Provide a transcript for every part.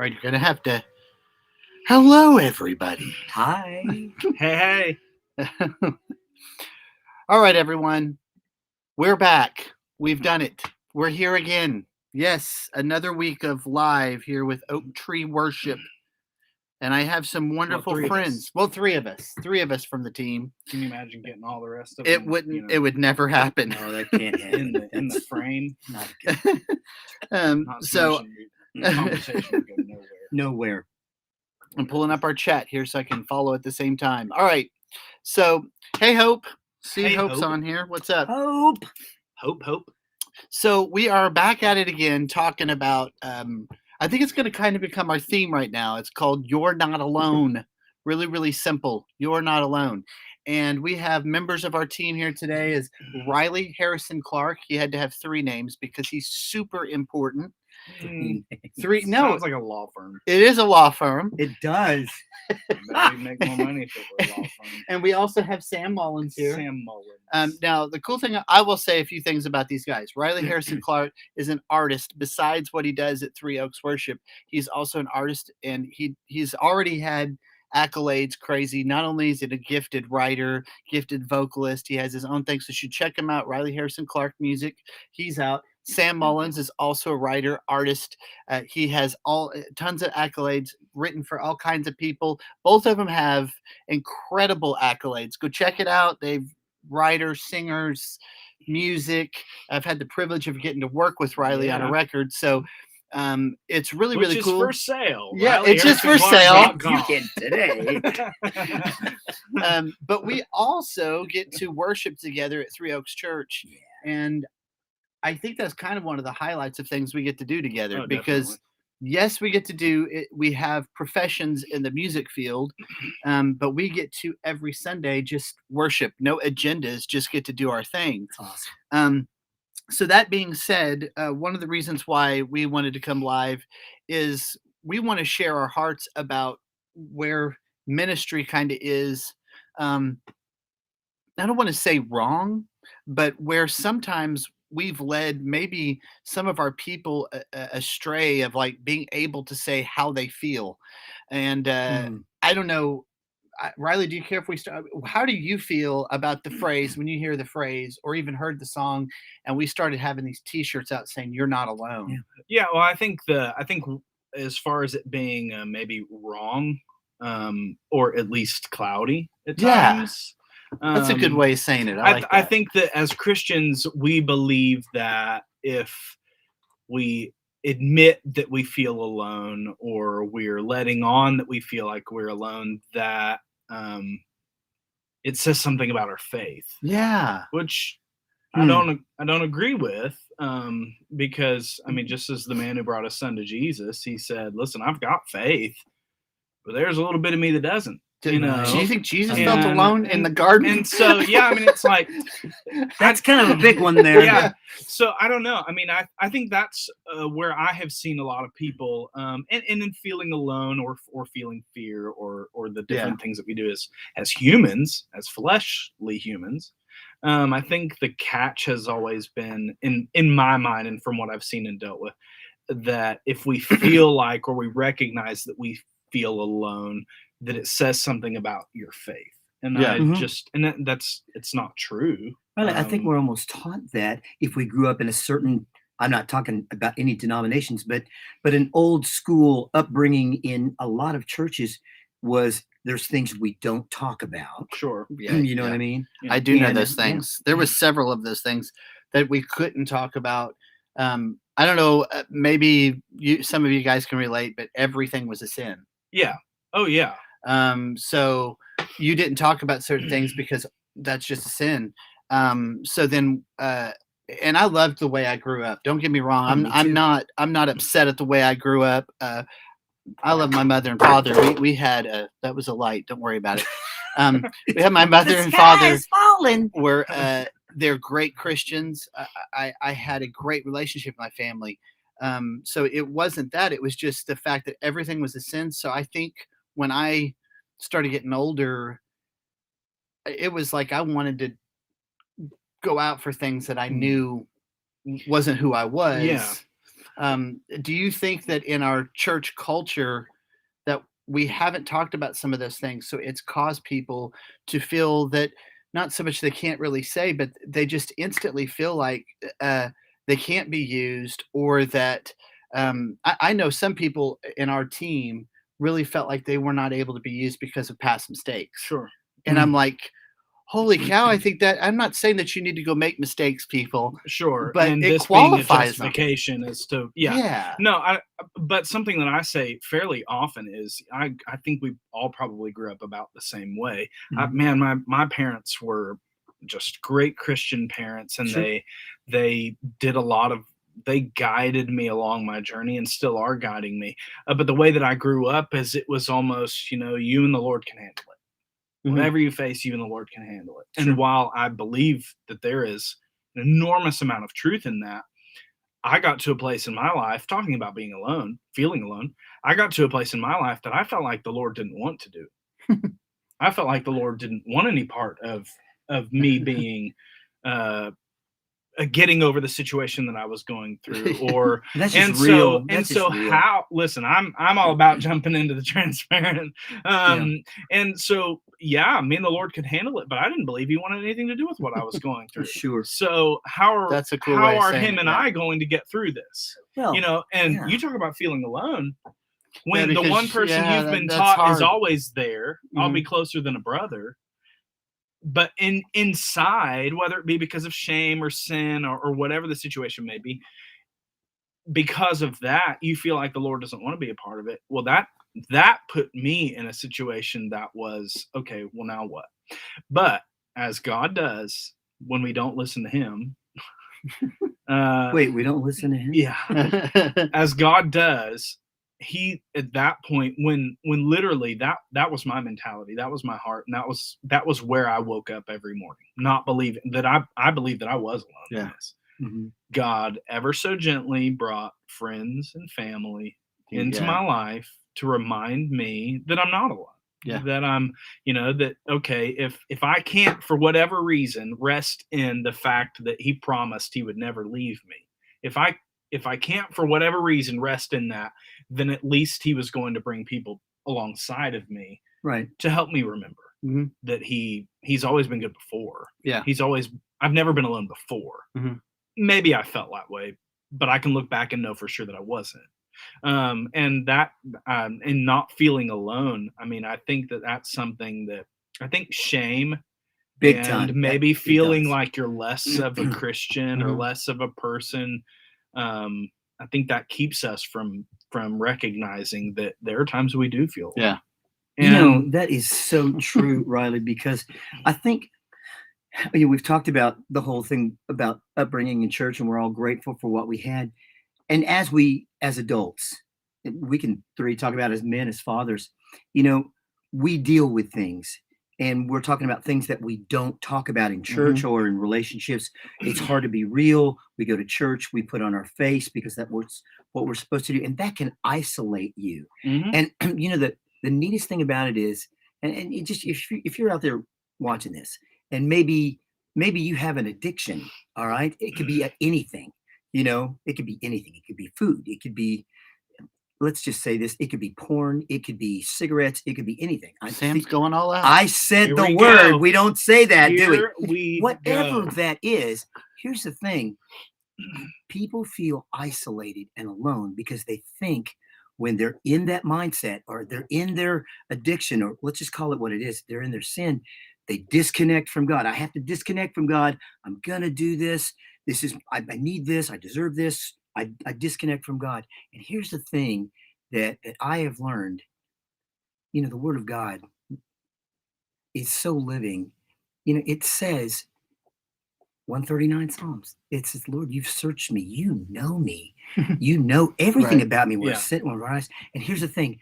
right, you're gonna have to. Hello, everybody. Hi. Hey. All right, everyone. We're back. We've done it. We're here again. Yes, another week of live here with Oak Tree Worship. And I have some wonderful three of friends. us. Well, three of us from the team. Can you imagine getting all the rest of It them? wouldn't. It would never happen. No, that can't happen. in the frame. Not good. Not to So mention the conversation would go nowhere. Nowhere. I'm pulling up our chat here so I can follow at the same time. All right. So, hey, Hope. See, Hey, Hope's Hope. on here. What's up? Hope. Hope. So we are back at it again, talking about. I think it's going to kind of become our theme right now. It's called "You're Not Alone." Really, really simple. You're not alone. And we have members of our team here today. Is Riley Harrison Clark. He had to have three names because he's super important. Three. No, Sounds like a law firm. it is a law firm. It does. We'd make more money if it were a law firm. And we also have Sam Mullins here. Sam Mullins. Now, the cool thing, I will say a few things about these guys. Riley Harrison Clark is an artist. Besides what he does at Three Oaks Worship, he's also an artist, and he's already had accolades crazy. Not only is it a gifted writer, gifted vocalist, he has his own thing. So you should check him out. Riley Harrison Clark Music. He's out. Sam Mullins is also a writer, artist. He has tons of accolades, written for all kinds of people. Both of them have incredible accolades. Go check it out. They've writers, singers, music. I've had the privilege of getting to work with Riley on a record, so it's really, really cool. Which is for sale. Yeah, Riley it's just for Harrison sale. Clark.com. You can today. But we also get to worship together at Three Oaks Church, and I think that's kind of one of the highlights of things we get to do together, because definitely. yes, we get to do it. We have professions in the music field, but we get to every Sunday just worship, no agendas, just get to do our thing. That's awesome. So that being said, one of the reasons why we wanted to come live is we want to share our hearts about where ministry kind of is. I don't want to say wrong, but where sometimes we've led maybe some of our people astray of like being able to say how they feel. And I don't know, Riley, do you care if we start? How do you feel about the phrase when you hear the phrase or even heard the song and we started having these t-shirts out saying you're not alone? Yeah, well, I think as far as it being maybe wrong, or at least cloudy at times. That's a good way of saying it. I think that as Christians, we believe that if we admit that we feel alone, or we're letting on that we feel like we're alone, that it says something about our faith. Yeah. Which I don't agree with, because I mean, just as the man who brought his son to Jesus, he said, "Listen, I've got faith, but there's a little bit of me that doesn't." You know, do you think Jesus felt alone in the garden? And so, yeah, I mean, it's like that's kind of a big one there. Yeah. So I don't know. I mean, I think that's where I have seen a lot of people, and in feeling alone or feeling fear or the different things that we do as humans, as fleshly humans. I think the catch has always been in my mind, and from what I've seen and dealt with, that if we feel like, or we recognize that we feel alone, that it says something about your faith. And it's not true. Well, I think we're almost taught that if we grew up in a certain, I'm not talking about any denominations, but an old school upbringing in a lot of churches was there's things we don't talk about. Sure. Yeah, you know what I mean? I do know those things. There was several of those things that we couldn't talk about. I don't know, maybe some of you guys can relate, but everything was a sin. Yeah. Oh, yeah. So you didn't talk about certain things because that's just a sin. So then, and I loved the way I grew up. Don't get me wrong. I'm not upset at the way I grew up. I love my mother and father. We had that was a light. Don't worry about it. We had my mother and father were, they're great Christians. I had a great relationship with my family. So it wasn't that, it was just the fact that everything was a sin. So I think when I started getting older, it was like I wanted to go out for things that I knew wasn't who I was. Yeah. Do you think that in our church culture that we haven't talked about some of those things, so it's caused people to feel that not so much they can't really say, but they just instantly feel like they can't be used, or that I know some people in our team really felt like they were not able to be used because of past mistakes. Sure. And I'm like, holy cow, I think that I'm not saying that you need to go make mistakes, people, Sure. but And it this being a qualifies them. justification as to, yeah. Yeah. No, but something that I say fairly often is I think we all probably grew up about the same way. Mhm. Man, my parents were just great Christian parents, and Sure. they did a lot of, they guided me along my journey and still are guiding me. But the way that I grew up is it was almost, you and the Lord can handle it. Mhm. Whatever you face, you and the Lord can handle it. Sure. And while I believe that there is an enormous amount of truth in that, I got to a place in my life, talking about being alone, feeling alone. I got to a place in my life that I felt like the Lord didn't want to do. I felt like the Lord didn't want any part of me being getting over the situation that I was going through, or That's just and real. so That's just real. how, listen, I'm all about jumping into the transparent, Yeah. and so yeah, me and the Lord could handle it, but I didn't believe He wanted anything to do with what I was going through. Sure. So how That's a cool way of are saying him it, and yeah. I going to get through this? Well, And yeah. you talk about feeling alone. Yeah, When the one because person yeah, you've been that's taught is hard. always there, I'll be Mhm. closer than a brother. But inside, whether it be because of shame or sin, or whatever the situation may be, because of that, you feel like the Lord doesn't want to be a part of it. Well, that put me in a situation that was, okay, well, now what? But as God does, when we don't listen to Him, Wait, we don't listen to him? yeah, as God does, He, at that point, when literally that was my mentality, that was my heart, and that was where I woke up every morning, not believing that I believed that I was alone in Yeah. this. Mhm. God ever so gently brought friends and family into Yeah. my life to remind me that I'm not alone. Yeah. That I'm, that okay, if I can't for whatever reason rest in the fact that He promised He would never leave me, if I can't for whatever reason rest in that, then at least He was going to bring people alongside of me Right. to help me remember Mhm. that He's always been good before. Yeah. I've never been alone before. Mhm. Maybe I felt that way, but I can look back and know for sure that I wasn't. And not feeling alone. I mean, I think that that's something that I think shame Big and time. maybe It feeling does. like you're less of a Christian or Mhm. less of a person. I think that keeps us from recognizing that there are times we do feel alone. Yeah. That is so true, Riley, because I think we've talked about the whole thing about upbringing in church, and we're all grateful for what we had. And as adults, we can three talk about as men, as fathers, you know, we deal with things, and we're talking about things that we don't talk about in church Mhm. or in relationships. It's hard to be real. We go to church, we put on our face because that was what we're supposed to do, and that can isolate you. Mhm. And the neatest thing about it is, and it just if you're out there watching this, and maybe you have an addiction, all right, it could be anything. It could be anything. It could be food. It could be, let's just say this, it could be porn. It could be cigarettes. It could be anything. Sam's going all out. I said Here the we word. go. We don't say that, do we? Here we Whatever go. that is, here's the thing. People feel isolated and alone because they think when they're in that mindset or they're in their addiction, or let's just call it what it is, they're in their sin, they disconnect from God. I have to disconnect from God. I'm going to do this. I need this. I deserve this. I disconnect from God. And here's the thing that I have learned, the word of God is so living. It says 139 Psalms. It says, Lord, you've searched me. You know me. You know everything Right. about me, where I Yeah. sit, where I rise. And here's the thing.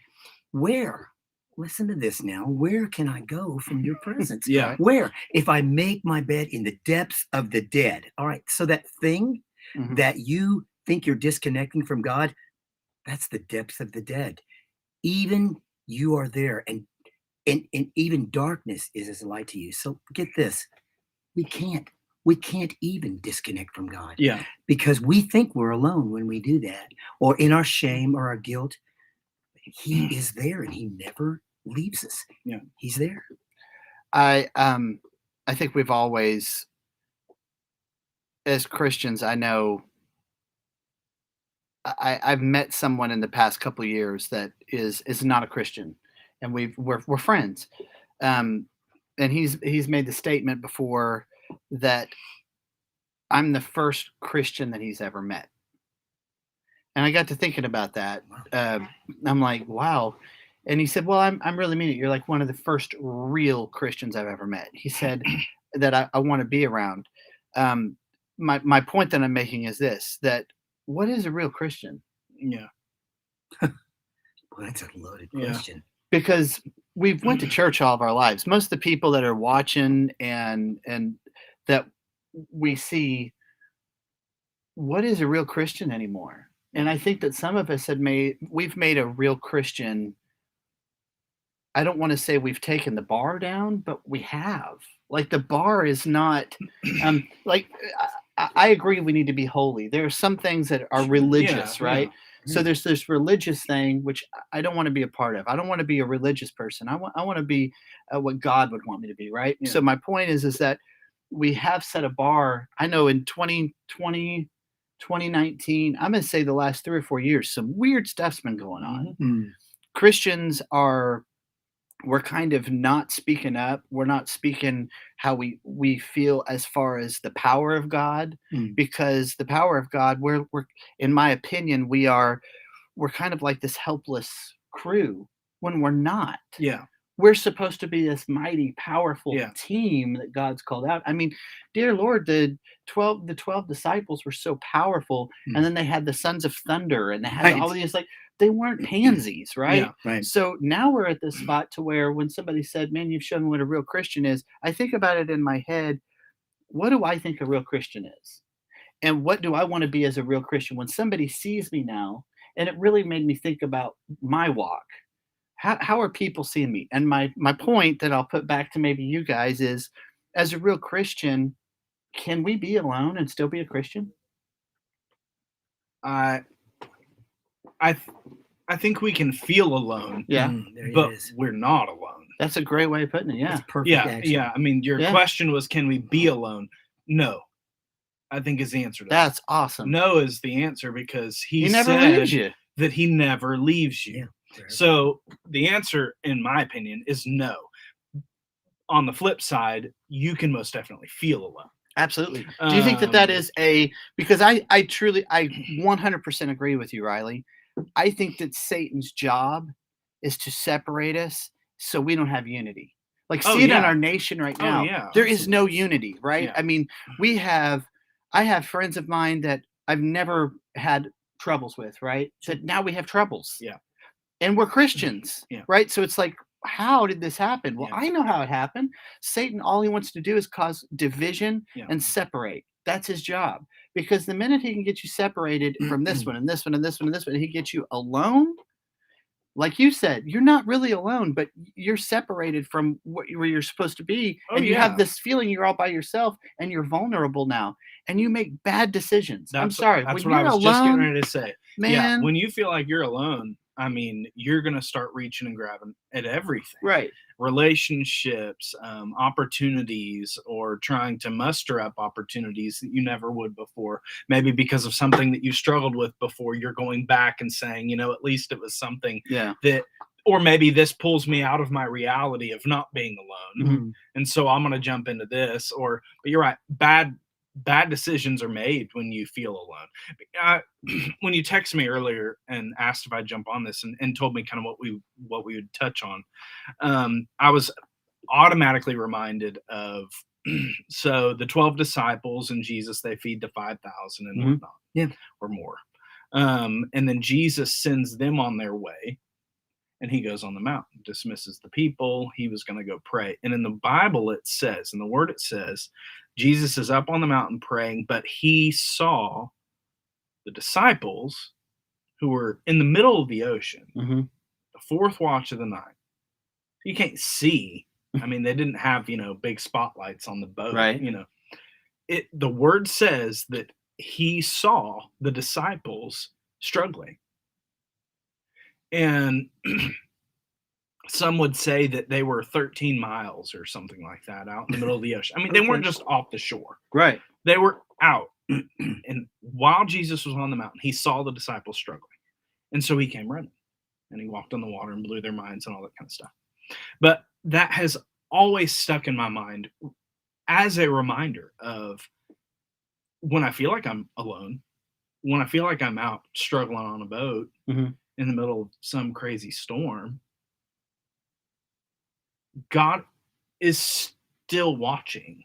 Listen to this now. Where can I go from your presence? Yeah. Where? If I make my bed in the depths of the dead. All right. So that thing Mhm. that you think you're disconnecting from God, that's the depths of the dead. Even you are there. And even darkness is as light to you. So get this. We can't we can't even disconnect from God Yeah. because we think we're alone when we do that, or in our shame or our guilt. He is there and he never leaves us. Yeah. He's there. I think we've always, as Christians, I know I've met someone in the past couple of years that is not a Christian, and we're friends. And he's made the statement before that I'm the first Christian that he's ever met. And I got to thinking about that. I'm like, wow. And he said, well, I'm really mean it. You're like one of the first real Christians I've ever met. He said that I want to be around. My point that I'm making is this, that what is a real Christian? Yeah. Well, that's a loaded question. Because we've went to church all of our lives. Most of the people that are watching and that we see, what is a real Christian anymore? And I think that some of us we've made a real Christian. I don't want to say we've taken the bar down, but we have. Like the bar is not like I agree we need to be holy. There are some things that are religious, right? Yeah. So there's this religious thing which I don't want to be a part of. I don't want to be a religious person. I want to be what God would want me to be, right? Yeah. So my point is that we have set a bar. I know in 2020, 2019, I'm going to say the last 3 or 4 years, some weird stuff's been going on. Mm-hmm. Christians we're kind of not speaking up. We're not speaking how we feel as far as the power of God, because the power of God, we're in my opinion, we're kind of like this helpless crew when we're not. Yeah. We're supposed to be this mighty, powerful team that God's called out. I mean, dear Lord, the 12 disciples were so powerful, and then they had the sons of thunder, and they had all these, like, they weren't pansies, right? Yeah, right. So now we're at this spot to where when somebody said, "Man, you've shown me what a real Christian is," I think about it in my head. What do I think a real Christian is? And what do I want to be as a real Christian? When somebody sees me now, and it really made me think about my walk. How are people seeing me? And my point that I'll put back to maybe you guys is, as a real Christian, can we be alone and still be a Christian? I think we can feel alone. Yeah. But we're not alone. That's a great way of putting it. Yeah. That's perfect. Yeah. Actually. Yeah. I mean, your question was, can we be alone? No. I think is the answer to that. That's awesome. No is the answer because he never leaves you. That he never leaves you. Yeah. So the answer, in my opinion, is no. On the flip side, you can most definitely feel alone. Absolutely. Do you think that is because I 100% agree with you, Riley. I think that Satan's job is to separate us so we don't have unity. Like, see it in our nation right now. There is no unity, right? Yeah. I mean, I have friends of mine that I've never had troubles with, right? That now we have troubles. Yeah. And we're Christians, right? So it's like, how did this happen? Well, I know how it happened. Satan, all he wants to do is cause division and separate. That's his job. Because the minute he can get you separated from this one and this one and this one and this one, and he gets you alone, like you said, you're not really alone, but you're separated from where you're supposed to be. And you have this feeling you're all by yourself and you're vulnerable now. And you make bad decisions. I'm sorry. That's when what you're I was alone, just getting ready to say. Man. Yeah, when you feel like you're alone, I mean, you're going to start reaching and grabbing at everything. Right. Relationships, opportunities, or trying to muster up opportunities that you never would before. Maybe because of something that you struggled with before, you're going back and saying, at least it was something that, or maybe this pulls me out of my reality of not being alone. Mm-hmm. And so I'm going to jump into this. But you're right. Bad decisions are made when you feel alone. When you texted me earlier and asked if I'd jump on this and told me kind of what we would touch on, I was automatically reminded of so the 12 disciples and Jesus, they feed the 5,000 and whatnot, or more. And then Jesus sends them on their way. And he goes on the mountain, dismisses the people. He was going to go pray. And in the Bible, it says, in the word it says, Jesus is up on the mountain praying, but he saw the disciples who were in the middle of the ocean, the fourth watch of the night. You can't see. I mean, they didn't have, big spotlights on the boat. Right. the word says that he saw the disciples struggling. And some would say that they were 13 miles or something like that out in the middle of the ocean. I mean, they weren't just off the shore. Right. They were out. And while Jesus was on the mountain, he saw the disciples struggling. And so he came running. And he walked on the water and blew their minds and all that kind of stuff. But that has always stuck in my mind as a reminder of when I feel like I'm alone, when I feel like I'm out struggling on a boat in the middle of some crazy storm, God is still watching.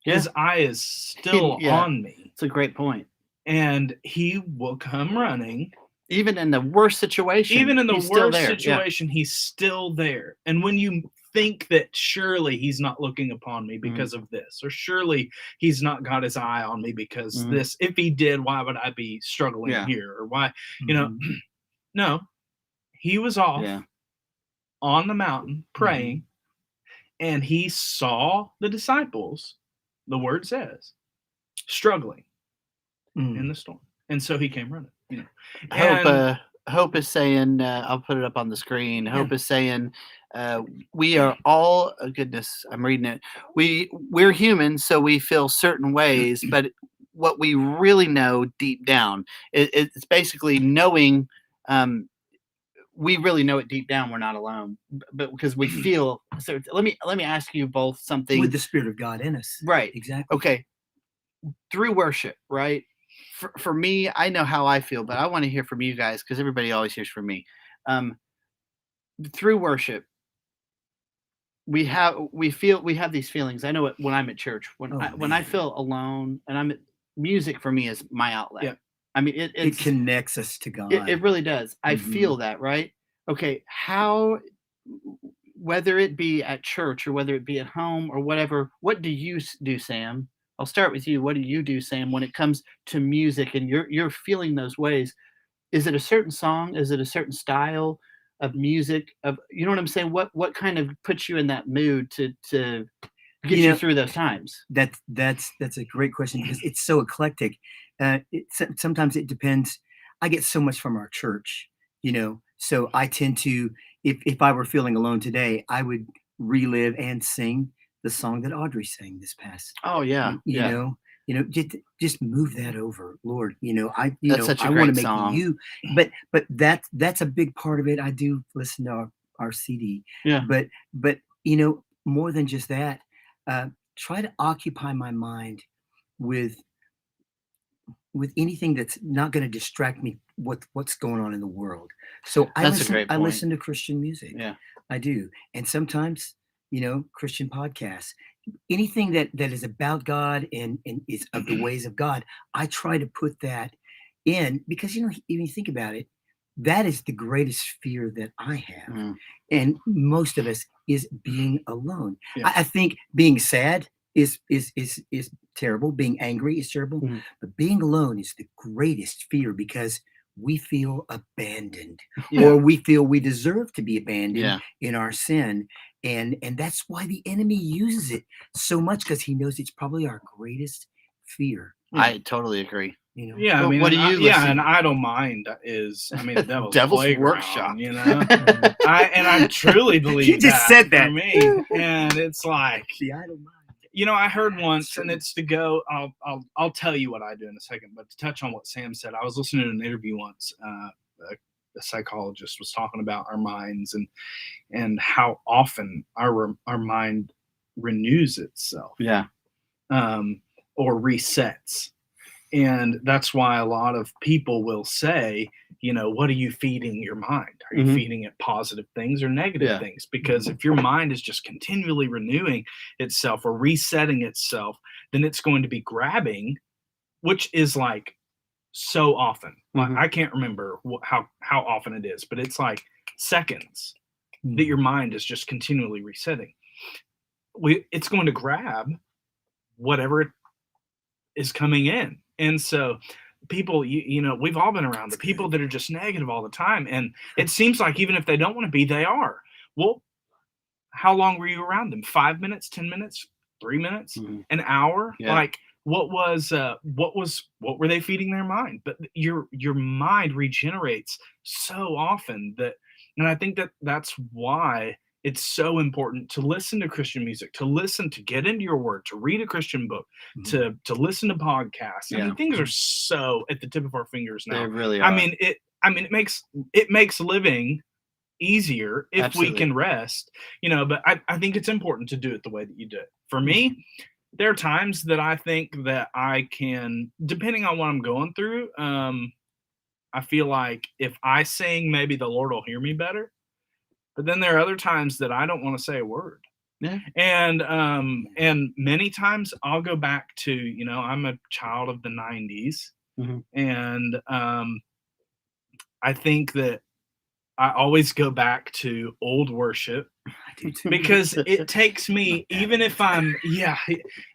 Yeah. His eye is still on me. It's a great point. And he will come running. Even in the worst situation. Even in the worst situation, he's still there. And when you think that surely he's not looking upon me because of this, or surely he's not got his eye on me because this, if he did, why would I be struggling here? Or why, you know, no, he was off on the mountain praying, and he saw the disciples, the word says, struggling in the storm. And so he came running, you know. Hope is saying, I'll put it up on the screen. Hope is saying, we are all, goodness, I'm reading it. We're human, so we feel certain ways, but what we really know deep down, it's basically knowing, we really know it deep down. We're not alone, but because we feel. So let me ask you both something. With the Spirit of God in us, right? Exactly. Okay. Through worship, right? For me, I know how I feel, but I want to hear from you guys because everybody always hears from me. Through worship, we have these feelings. I know it when I'm at church. When I feel alone, and music for me is my outlet. Yeah. I mean, it connects us to God. It really does. I feel that, right? Okay, how, whether it be at church or whether it be at home or whatever, what do you do, Sam? I'll start with you. What do you do, Sam, when it comes to music and you're feeling those ways? Is it a certain song? Is it a certain style of music? You know what I'm saying? What kind of puts you in that mood to get you through those times? That's a great question because it's so eclectic. Sometimes it depends. I get so much from our church, so I tend to, if I were feeling alone today, I would relive and sing the song that Audrey sang this past. Oh yeah. You know, just move that over, Lord. That's such a great want to make song. you, but that's a big part of it. I do listen to our CD. Yeah. But more than just that, try to occupy my mind with anything that's not going to distract me what's going on in the world. So I listen to Christian music. Yeah, I do. And sometimes, Christian podcasts, anything that is about God and is of the ways of God, I try to put that in because, when you think about it, that is the greatest fear that I have. And most of us is being alone. Yeah. I think being sad is terrible. Being angry is terrible. But being alone is the greatest fear because we feel abandoned or we feel we deserve to be abandoned in our sin. And that's why the enemy uses it so much because he knows it's probably our greatest fear. I totally agree. Yeah, I mean, what do you listen? an idle mind is, the devil's workshop. I truly believe you just said that for me, and it's like the idle mind. I heard once, and it's to go. I'll tell you what I do in a second, but to touch on what Sam said, I was listening to an interview once. A psychologist was talking about our minds and how often our mind renews itself, or resets. And that's why a lot of people will say, what are you feeding your mind? Are you feeding it positive things or negative things? Because if your mind is just continually renewing itself or resetting itself, then it's going to be grabbing, which is like so often. I can't remember how often it is, but it's like seconds that your mind is just continually resetting. It's going to grab whatever is coming in. And so people, we've all been around the people that are just negative all the time. And it seems like even if they don't want to be, they are. Well, how long were you around them? 5 minutes, 10 minutes, 3 minutes, an hour? Yeah. Like what were they feeding their mind? But your mind regenerates so often that, and I think that that's why it's so important to listen to Christian music, to get into your word, to read a Christian book, Mhm. to listen to podcasts. I Yeah. mean, things are so at the tip of our fingers now. They really are. I mean, it makes living easier if Absolutely. we can rest, but I think it's important to do it the way that you do it. For me, there are times that I think that I can, depending on what I'm going through, I feel like if I sing, maybe the Lord will hear me better. But then there are other times that I don't want to say a word. Yeah. And many times I'll go back to, I'm a child of the 90s. Mhm. And I think that I always go back to old worship because it takes me, even if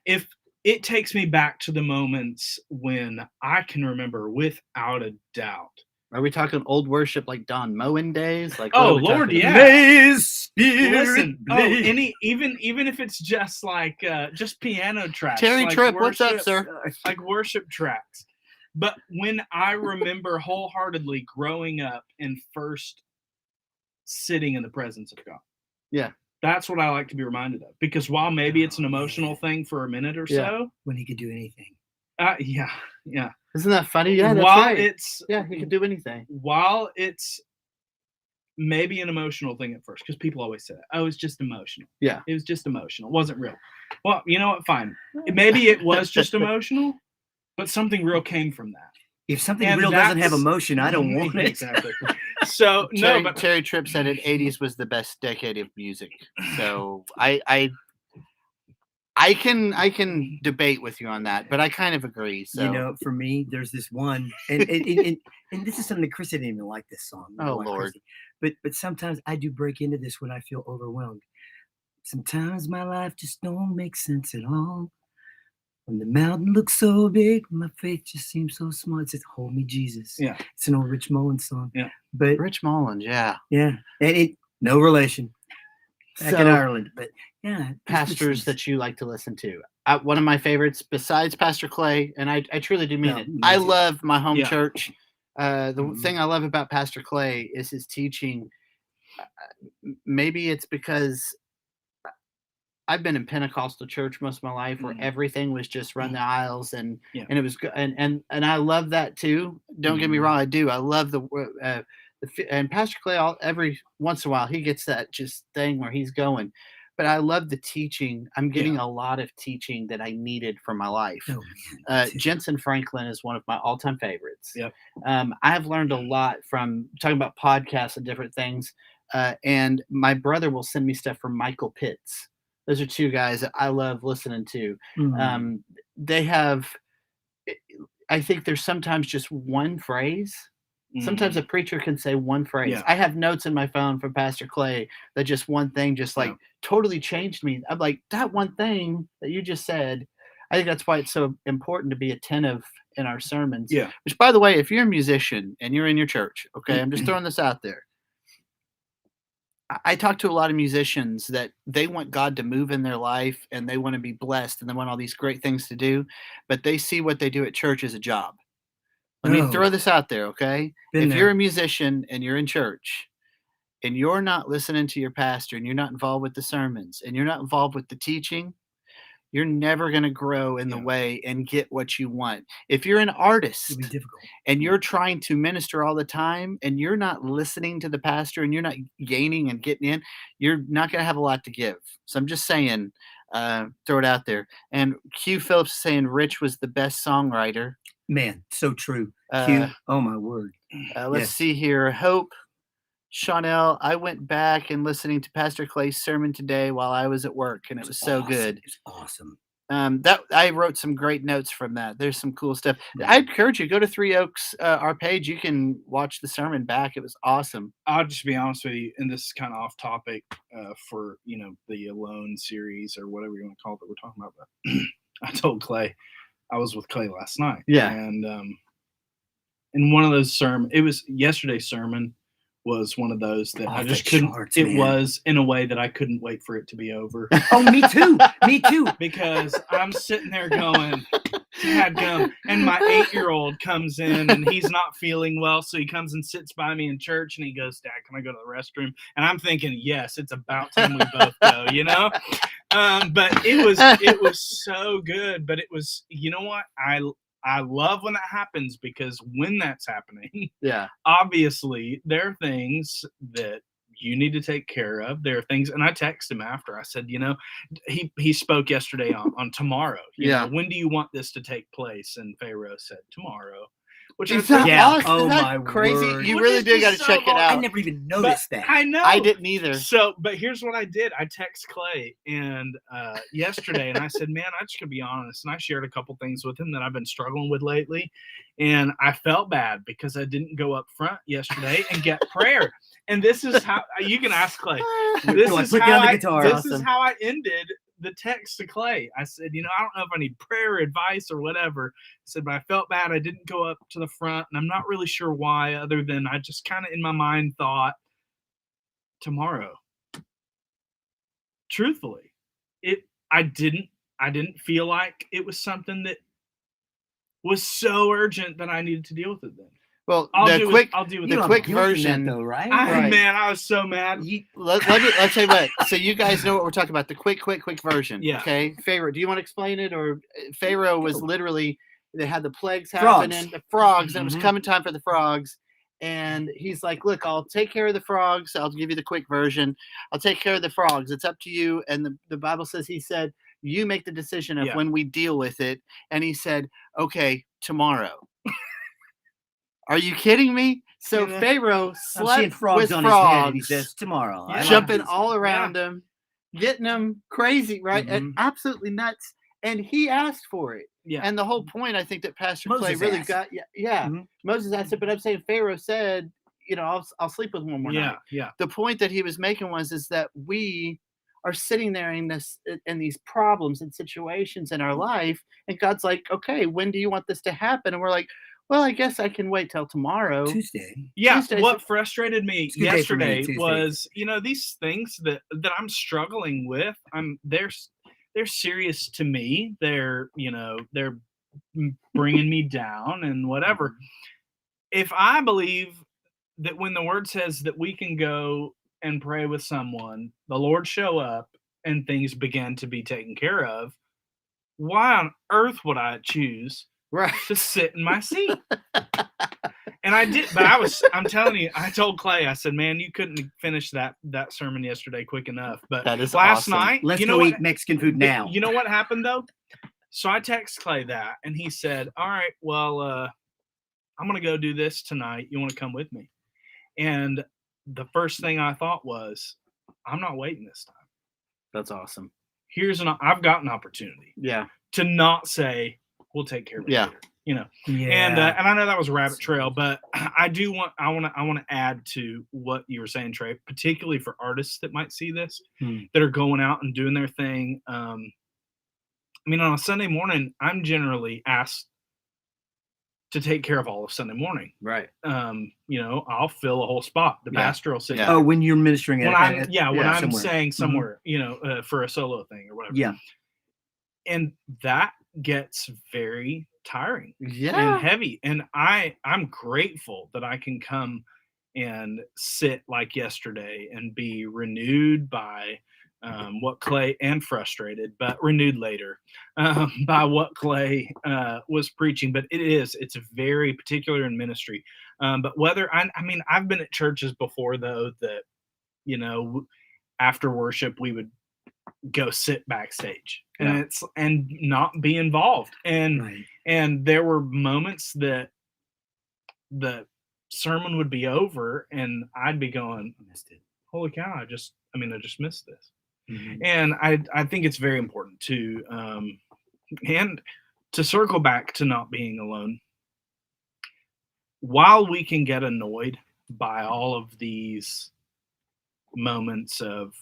if it takes me back to the moments when I can remember without a doubt. Are we talking old worship like Don Moen days? Like, Oh what are we Lord, talking? yeah. Spirit, Listen, blaze. even if it's just like just piano tracks. Terry like Tripp, what's up, worship- sir? Like worship tracks. But when I remember wholeheartedly growing up and first sitting in the presence of God. Yeah. That's what I like to be reminded of. Because while maybe it's an emotional thing for a minute or Yeah. so. When he could do anything. Yeah. Isn't that funny? Yeah, that's while right. it's He could do anything. While it's maybe an emotional thing at first, because people always say, "Oh, it's just emotional." Yeah. It was just emotional. It wasn't real. Well, you know what? Fine. Maybe it was just emotional, but something real came from that. If something real doesn't have emotion, I don't want it. Exactly. So Terry Tripp said it. '80s was the best decade of music. So I can debate with you on that, but I kind of agree. So For me, there's this one, and this is something that Chris didn't even like this song. Oh, Lord. But sometimes I do break into this when I feel overwhelmed. Sometimes my life just don't make sense at all. When the mountain looks so big, my faith just seems so small. It says, "Hold me, Jesus." Yeah. It's an old Rich Mullins song. Yeah. But Rich Mullins, yeah. and it no relation. Back in So- Ireland, but yeah, Pastors that you like to listen to. One of my favorites, besides Pastor Clay, and I truly do mean No, it. me I too. love my home Yeah. church. The Mhm. thing I love about Pastor Clay is his teaching. Maybe it's because I've been in Pentecostal church most of my life, where everything was just run the aisles, and it was good, and I love that too. Don't get me wrong, I do. I love and Pastor Clay. Every once in a while, he gets that just thing where he's going, but I love the teaching. I'm getting a lot of teaching that I needed for my life. Oh, man, me too. Jensen Franklin is one of my all-time favorites. Yep. I've learned a lot from talking about podcasts and different things. And my brother will send me stuff from Michael Pitts. Those are two guys that I love listening to. Mhm. They have, I think there's sometimes just one phrase. Sometimes a preacher can say one phrase. Yeah. I have notes in my phone from Pastor Clay that just one thing just like totally changed me. I'm like, that one thing that you just said, I think that's why it's so important to be attentive in our sermons. Yeah. Which, by the way, if you're a musician and you're in your church, okay, I'm just throwing this out there. I talk to a lot of musicians that they want God to move in their life and they want to be blessed and they want all these great things to do, but they see what they do at church as a job. Let me throw this out there, okay? If you're a musician and you're in church and you're not listening to your pastor and you're not involved with the sermons and you're not involved with the teaching, you're never going to grow in the way and get what you want. If you're an artist It'll be difficult. and you're trying to minister all the time and you're not listening to the pastor and you're not gaining and getting in, you're not going to have a lot to give. So I'm just saying, throw it out there. And Q Phillips is saying Rich was the best songwriter. Man, so true. Q, oh my word. Let's see here. Hope, Chanel, I went back and listening to Pastor Clay's sermon today while I was at work, and it was so good. It's awesome. That I wrote some great notes from that. There's some cool stuff. I encourage you, go to Three Oaks, our page. You can watch the sermon back. It was awesome. I'll just be honest with you, and this is kind of off topic for the Alone series or whatever you want to call it that we're talking about. But I told Clay, I was with Clay last night. Yeah. And in one of those sermons, it was yesterday's sermon was one of those that I just couldn't. It was in a way that I couldn't wait for it to be over. Oh, me too. Me too. Because I'm sitting there going, Dadgum. And my 8-year-old comes in and he's not feeling well, so he comes and sits by me in church and he goes, Dad, can I go to the restroom? And I'm thinking, yes, it's about time we both go, you know? But it was so good. But it was, you know what? I love when that happens, because when that's happening, Yeah. obviously there are things that you need to take care of. There are things, and I texted him after. I said, you know, he spoke yesterday on tomorrow. You know, when do you want this to take place? And Pharaoh said tomorrow. Which Is I that think, awesome? Oh Isn't that my crazy? word. You Which really is do got to just so check it awesome. I out. never even but noticed that. I know. I didn't either. So, but here's what I did. I text Clay and yesterday, and I said, man, I just gonna be honest. And I shared a couple things with him that I've been struggling with lately. And I felt bad because I didn't go up front yesterday and get prayer. And this is how you can ask Clay. This is Put how down the I, guitar. this Awesome. is how I ended the text to Clay. I said, you know, I don't know if I need prayer advice or whatever. I said, but I felt bad. I didn't go up to the front, and I'm not really sure why, other than I just kind of in my mind thought tomorrow. Truthfully, I didn't feel like it was something that was so urgent that I needed to deal with it then. Well, I'll the deal quick with You it. don't have quick guilt in that, version. though, right? Right. Man, I was so mad. let's tell you what. So you guys know what we're talking about. The quick version. Yeah. Okay. Pharaoh, do you want to explain it? Or Pharaoh was Go. literally, they had the plagues Frogs. happening, the frogs, and it was Mhm. coming time for the frogs. And he's like, look, I'll take care of the frogs. I'll give you the quick version. I'll take care of the frogs. It's up to you. And the Bible says, he said, you make the decision of Yeah. when we deal with it. And he said, okay, tomorrow. Are you kidding me? So You know, Pharaoh I'm seeing slept frogs with on his head, and he frogs, says, tomorrow. I Yeah. like jumping this. all around him, getting them crazy, right? And Mhm. absolutely nuts. And he asked for it. Yeah. And the whole point, I think, that Pastor Clay Moses really asked. got, yeah. Mhm. Moses asked it, but I'm saying Pharaoh said, you know, I'll sleep with one more Yeah. night. Yeah. The point that he was making is that we are sitting there in these problems and situations in our life, and God's like, okay, when do you want this to happen? And we're like, well, I guess I can wait till tomorrow. Tuesday. Yeah, Tuesday's- what frustrated me It's a good day for me, yesterday Tuesday. was, you know, these things that I'm struggling with. They're serious to me. They're, you know, they're bringing me down and whatever. If I believe that when the word says that we can go and pray with someone, the Lord show up and things begin to be taken care of, why on earth would I choose Right. to sit in my seat? And I did, but I'm telling you, I told Clay, I said, man, you couldn't finish that sermon yesterday quick enough. But That is last awesome. night, Let's you go know what, eat Mexican food now. you know what happened though? So I text Clay that, and he said, all right, well, I'm going to go do this tonight. You want to come with me? And the first thing I thought was, I'm not waiting this time. That's awesome. I've got an opportunity Yeah. to not say, we'll take care of it later. You know, Yeah. and I know that was a rabbit trail, but I want to add to what you were saying, Trey, particularly for artists that might see this, that are going out and doing their thing. I mean, on a Sunday morning, I'm generally asked to take care of all of Sunday morning. Right. You know, I'll fill a whole spot. The pastor will sit. Oh, when you're ministering When at when I'm somewhere. saying somewhere, you know, for a solo thing or whatever. Yeah. And that gets very tiring Yeah. and heavy. And I'm grateful that I can come and sit like yesterday and be renewed by what Clay, and frustrated, but renewed later by what Clay was preaching. But it's very particular in ministry. But whether I mean, I've been at churches before though that, you know, after worship we would go sit backstage and not be involved. And there were moments that the sermon would be over and I'd be going, holy cow, I just missed this. And I think it's very important to and to circle back to not being alone. While we can get annoyed by all of these moments of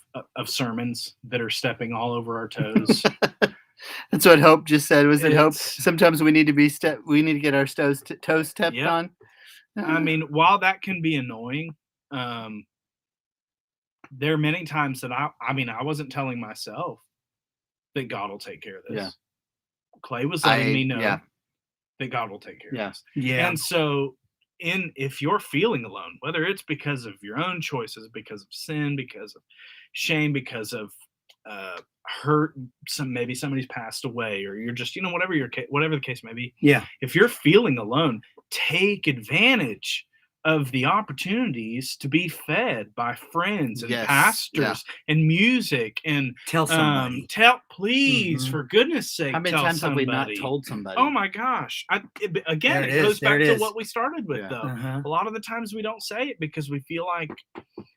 sermons that are stepping all over our toes. That's what Hope just said. Was it Hope? It's- Sometimes we need to get our toes stepped Yep. on. I mean, while that can be annoying, there are many times that I wasn't telling myself that God will take care of this. Yeah. Clay was letting me know yeah. that God will take care Yeah. of us. Yeah. And so if you're feeling alone, whether it's because of your own choices, because of sin, because of shame, because of hurt, maybe somebody's passed away, or you're just, whatever the case may be. Yeah. If you're feeling alone, take advantage of the opportunities to be fed by friends and Yes, pastors and music and Tell somebody. please, Mhm. for goodness sake, How many tell times somebody. have we not told somebody? Oh my gosh. Again, There it it goes is, there back it to is. what we started with, Yeah. though. Uh-huh. A lot of the times we don't say it because we feel like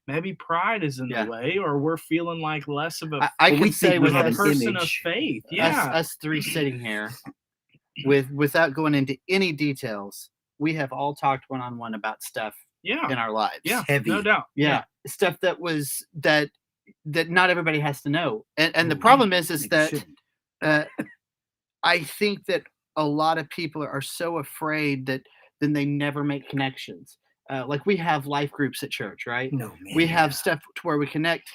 maybe pride is in Yeah. the way, or we're feeling like less of a, I Well, we can say think we with have a an us, person of image. faith. Yeah. us three sitting here, without going into any details, we have all talked one-on-one about stuff Yeah. in our lives. Yeah. Heavy. No doubt. Yeah. Stuff that not everybody has to know. And the Oh, problem is maybe that shouldn't. I think that a lot of people are so afraid that then they never make connections. Like we have life groups at church, right? No, man. We have yeah. stuff to where we connect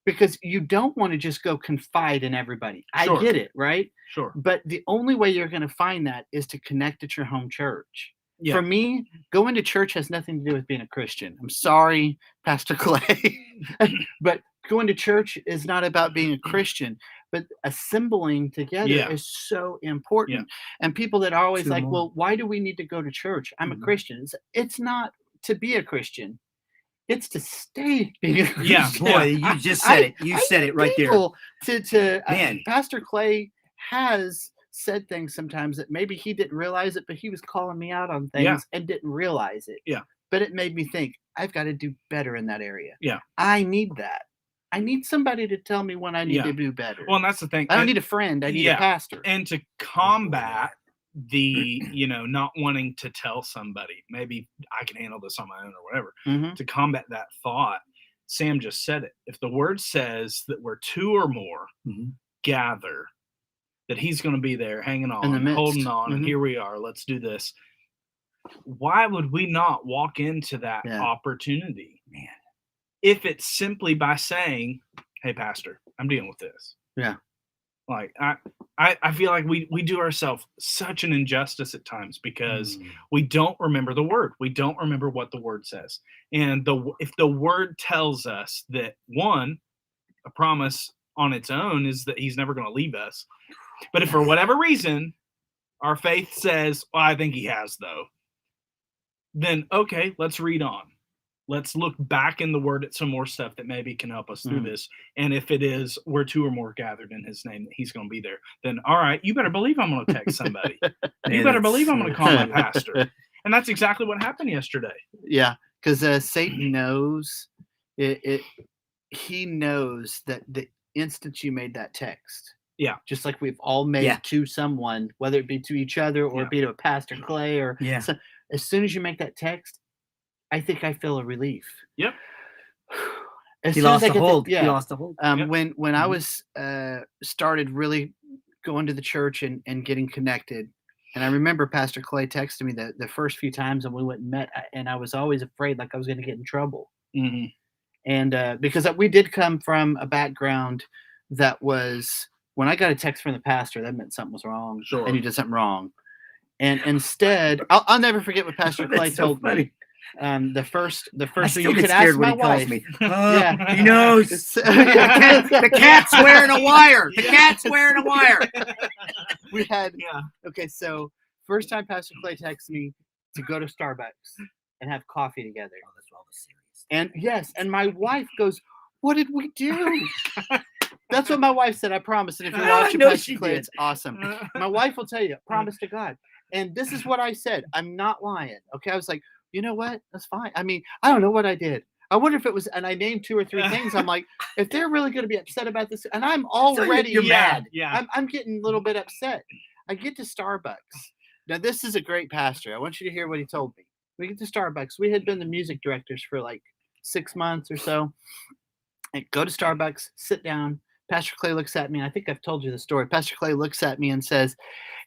because you don't want to just go confide in everybody. Sure. I get it, right? Sure. But the only way you're going to find that is to connect at your home church. Yeah. For me, going to church has nothing to do with being a Christian. I'm sorry, Pastor Clay, but going to church is not about being a Christian, but assembling together Yeah. is so important. Yeah. And people that are always Two like, more. well, why do we need to go to church? I'm a Mhm. Christian. It's not to be a Christian. It's to stay being a Yeah. Christian. Boy, you just said it. You said it right there. People Man. Pastor Clay has said things sometimes that maybe he didn't realize it, but he was calling me out on things Yeah. and didn't realize it. Yeah. But it made me think, I've got to do better in that area. Yeah. I need that. I need somebody to tell me when I need Yeah. to do better. Well, and that's the thing. I don't need a friend. I need yeah. a pastor. And to combat the, not wanting to tell somebody, maybe I can handle this on my own or whatever, Mhm. to combat that thought, Sam just said it. If the word says that we're two or more Mhm. gather, that he's going to be there hanging In the on, midst. holding on, and Mhm. here we are, let's do this. Why would we not walk into that Yeah. opportunity? Man. If it's simply by saying, hey, pastor, I'm dealing with this. Yeah. Like I feel like we do ourselves such an injustice at times because we don't remember the word. We don't remember what the word says. And if the word tells us that, one, a promise on its own is that he's never going to leave us. But if for whatever reason our faith says, well, I think he has, though, then okay, let's read on. Let's look back in the word at some more stuff that maybe can help us through this. And if it is where two or more gathered in his name, that he's going to be there, then all right, you better believe I'm going to text somebody. You better believe I'm going to call my pastor. And that's exactly what happened yesterday. Yeah, because Satan knows it. He knows that the instant you made that text, Yeah, just like we've all made to someone, whether it be to each other or be to a Pastor Clay or as soon as you make that text, I think I feel a relief. Yep. He lost the hold. He lost the hold. When I was started really going to the church and getting connected, and I remember Pastor Clay texted me the first few times and we went and met, and I was always afraid like I was going to get in trouble. Mm-hmm. And because we did come from a background that was, when I got a text from the pastor, that meant something was wrong, and you did something wrong. And instead, I'll never forget what Pastor Clay told me. The first so you could ask my wife. Me. He knows. The cat's wearing a wire. The cat's wearing a wire. We had okay. So first time Pastor Clay texted me to go to Starbucks and have coffee together. Oh, that's all the serious. And yes, and my wife goes, "What did we do?" That's what my wife said. I promise. And if you're watching Pastor Clay, it's awesome. My wife will tell you, promise to God. And this is what I said. I'm not lying. Okay. I was like, you know what? That's fine. I mean, I don't know what I did. I wonder if it was, and I named 2 or 3 things. I'm like, if they're really going to be upset about this, and I'm already you're mad. Yeah. I'm getting a little bit upset. I get to Starbucks. Now, this is a great pastor. I want you to hear what he told me. We get to Starbucks. We had been the music directors for like 6 months or so. And go to Starbucks, sit down. Pastor Clay looks at me. I think I've told you the story. Pastor Clay looks at me and says,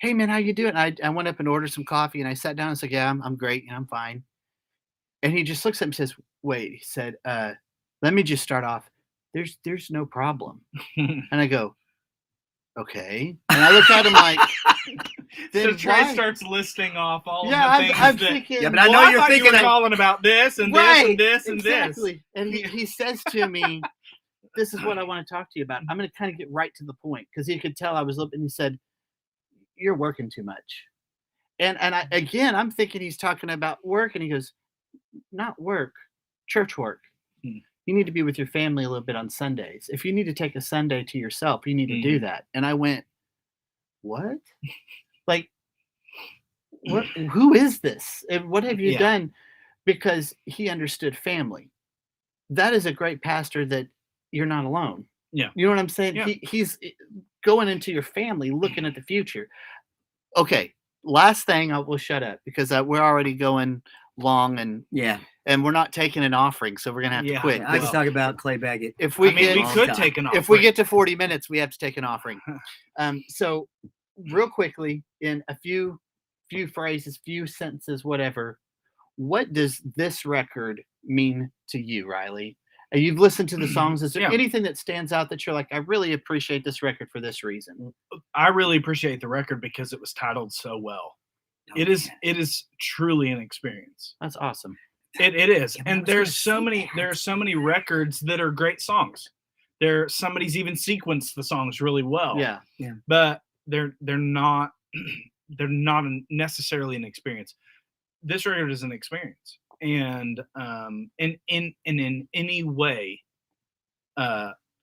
"Hey man, how you doing?" I went up and ordered some coffee and I sat down and said, "Yeah, I'm great and I'm fine." And he just looks at me and says, "Wait," he said, "Let me just start off. There's no problem." And I go, Okay. And I look at him like, So then Trey why? starts listing off all Yeah, of the things I'm that. thinking. Yeah, but I Well, know I you're thought you thinking were calling about this and this and this and this. exactly. And he says to me, "This is what I want to talk to you about. I'm going to kind of get right to the point," because he could tell I was looking. He said, "You're working too much." And I'm thinking he's talking about work, and he goes, "Not work, church work. Hmm. You need to be with your family a little bit on Sundays. If you need to take a Sunday to yourself, you need to do that." And I went, "What? Like, what? Who is this? And what have you Yeah. done?" Because he understood family. That is a great pastor that you're not alone. Yeah. You know what I'm saying? Yeah. He's going into your family, looking at the future. Okay, last thing, we'll shut up because we're already going long and we're not taking an offering, so we're gonna have to Yeah. quit. I can talk about Clay Baggett. If we we long could time. take an offering. if we get to 40 minutes, we have to take an offering. So real quickly, in a few phrases, few sentences, whatever, what does this record mean to you, Riley? You've listened to the songs. Is there Yeah. anything that stands out that you're like, I really appreciate this record for this reason? I really appreciate the record because it was titled so well. It is truly an experience. That's awesome. It is. Yeah, And there are so many records that are great songs. Somebody's even sequenced the songs really well. Yeah. But they're not necessarily an experience. This record is an experience. And in any way,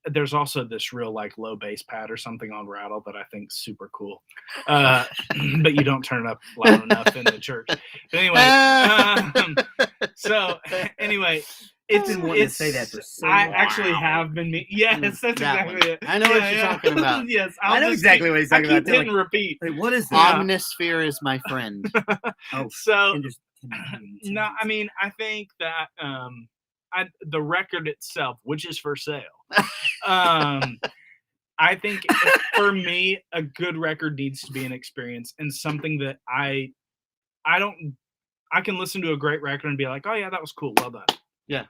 there's also this real like low bass pad or something on Rattle that I think is super cool. But you don't turn it up loud enough in the church. But anyway, so anyway, It's been wanting to say that for so long. I actually have been. Yes, that's exactly it. I know what you're talking about. Yes, I know exactly what he's talking about. I keep hitting repeat. Wait, what is this? Omnisphere is my friend. So And there's- no, I mean, I think that the record itself, which is for sale, I think for me, a good record needs to be an experience and something that I can listen to a great record and be like, oh yeah, that was cool, well done. Yeah.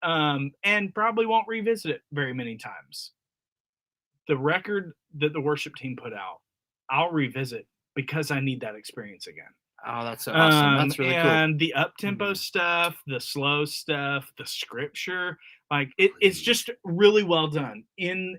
And probably won't revisit it very many times. The record that the worship team put out, I'll revisit because I need that experience again. Oh, that's so awesome. That's really cool. And the up-tempo stuff, the slow stuff, the scripture, like it's just really well done in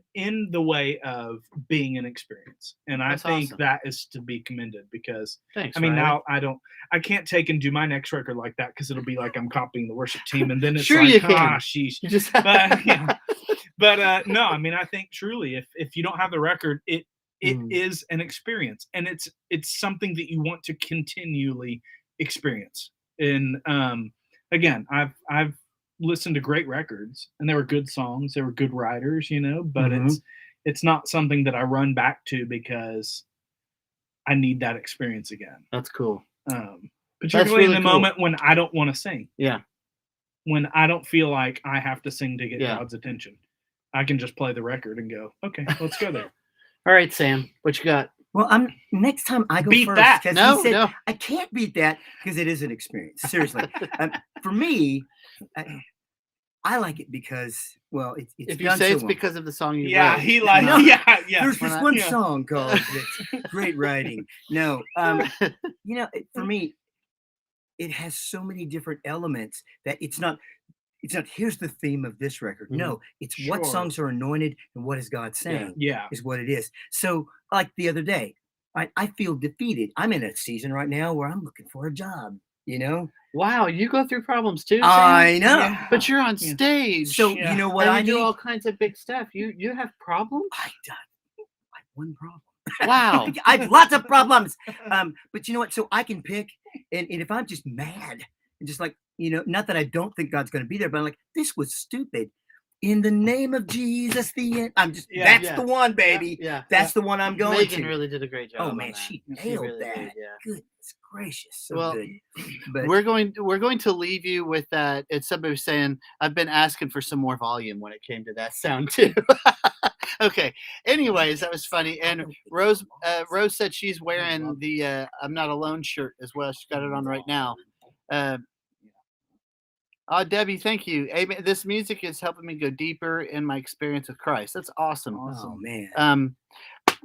the way of being an experience. And I think awesome. that is to be commended because Thanks. I mean, Riley. now I can't take and do my next record like that because it'll be like I'm copying the worship team, and then it's Sure like, you can. sheesh. You just But yeah. But no, I mean, I think truly, if you don't have the record, it is an experience, and it's something that you want to continually experience. And again, I've listened to great records, and they were good songs, they were good writers, but it's not something that I run back to because I need that experience again. That's cool. Particularly in really the cool. moment when I don't want to sing. Yeah. When I don't feel like I have to sing to get Yeah. God's attention. I can just play the record and go, okay, let's go there. All right, Sam, what you got? Well, next time I go Beat first. that. 'Cause No, he said, no. I can't beat that because it is an experience. Seriously. For me, I like it because, well, it's If you done say so it's well. because of the song you Yeah, wrote. he like, No. yeah. There's this We're one yeah. song called that's great writing. No, for me, it has so many different elements that it's not here's the theme of this record. No, it's what Sure. songs are anointed and what is God saying Yeah. is what it is. So like the other day, I feel defeated. I'm in a season right now where I'm looking for a job, Wow, you go through problems too, Sam? I know. Yeah. But you're on Yeah. stage. So Yeah. you know what and I you do need? all kinds of big stuff. You have problems? I like one problem. Wow. I have lots of problems. But you know what? So I can pick, and if I'm just mad and just like, not that I don't think God's going to be there, but I'm like, this was stupid. In the name of Jesus, the end. That's the one, baby. Yeah. That's the one I'm going Megan to. really did a great job. Oh on man, that. she nailed really that. did, yeah. Goodness gracious, so Well, good. But We're going to leave you with that. It's somebody was saying I've been asking for some more volume when it came to that sound too. Okay. Anyways, that was funny. And Rose said she's wearing the "I'm Not Alone" shirt as well. She's got it on right now. Debbie, thank you. Amen. This music is helping me go deeper in my experience with Christ. That's awesome. oh man,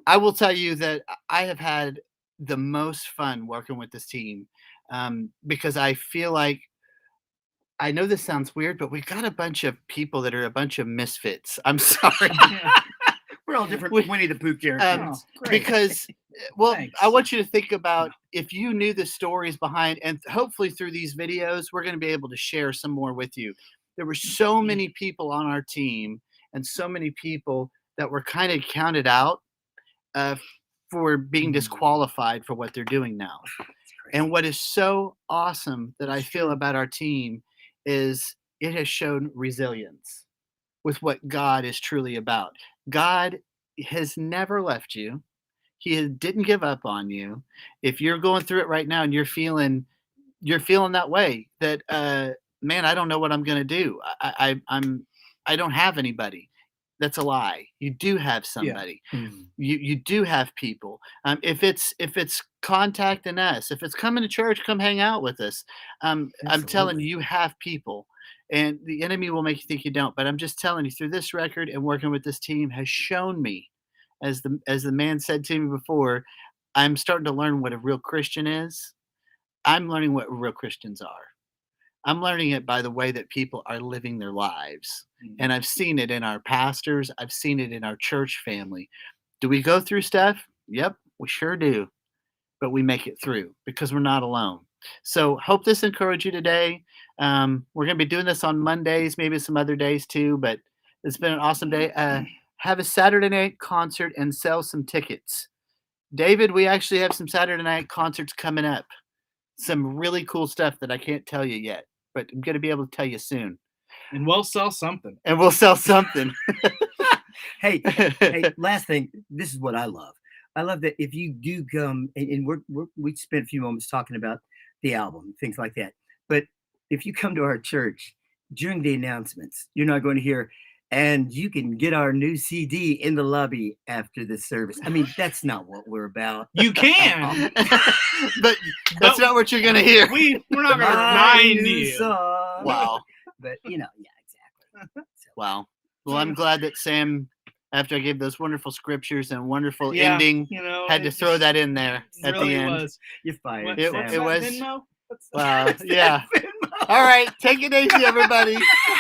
I will tell you that I have had the most fun working with this team, because I feel like I know this sounds weird, but we got a bunch of people that are a bunch of misfits. I'm sorry. We're all different We- Winnie the Pooh Oh, characters. great. Because well, Thanks. I want you to think about if you knew the stories behind, and hopefully through these videos we're going to be able to share some more with you. There were so many people on our team and so many people that were kind of counted out uh, for being disqualified for what they're doing now. And what is so awesome that I feel about our team is it has shown resilience with what God is truly about. God has never left you. Didn't give up on you. If you're going through it right now and you're feeling that way, that man, I don't know what I'm going to do. I don't have anybody. That's a lie. You do have somebody. You do have people. If it's contacting us, if it's coming to church, come hang out with us. I'm telling you, you have people, and the enemy will make you think you don't. But I'm just telling you, through this record and working with this team has shown me, as the man said to me before, I'm starting to learn what a real Christian is. I'm learning what real Christians are. I'm learning it by the way that people are living their lives. And I've seen it in our pastors. I've seen it in our church family. Do we go through stuff? Yep, we sure do. But we make it through because we're not alone. So hope this encouraged you today. We're going to be doing this on Mondays, maybe some other days too, but it's been an awesome day. Have a Saturday night concert and sell some tickets. David, we actually have some Saturday night concerts coming up. Some really cool stuff that I can't tell you yet, but I'm going to be able to tell you soon. And we'll sell something. And we'll sell something. Hey, last thing. This is what I love. I love that if you do come, and we spent a few moments talking about the album, things like that. But if you come to our church during the announcements, you're not going to hear, and you can get our new CD in the lobby after the service. I mean, that's not what we're about. You can, but that's not what you're going to hear. We're not going to My remind new you. song. Wow. But yeah, exactly. So, Wow. Well, I'm glad that Sam, after I gave those wonderful scriptures and wonderful Yeah, ending, had to throw that in there at really the end. Was. you're fired. It- Sam. What's it that was- Venmo? Wow. Yeah. All right. Take it easy, everybody.